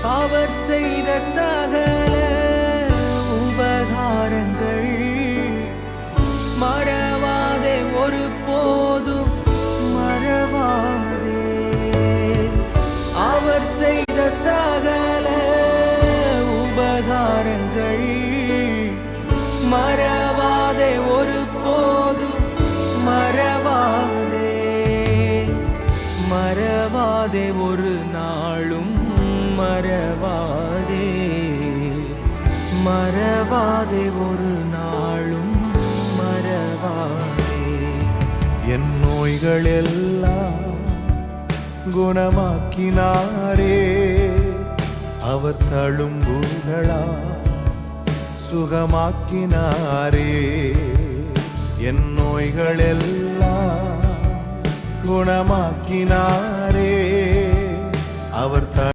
அவர் செய்த சகல உபகாரங்கள் மறவாதே, ஒரு போதும் மறவாதே. அவர் செய்த சகல உபகாரங்கள் மறவாதே, ஒரு போதும் மறவாதே. மறவாதே, ஒரு நாளும் மறவாதே. மறவாதே, ஒரு நாளும் மறவாதே. என் நோய்கள் எல்லாம் குணமாக்கினாரே, அவர் தழும்புகளா சுகமாக்கினாரே. என் நோய்கள் எல்லாம் குணமாக்கினாரே, அவர்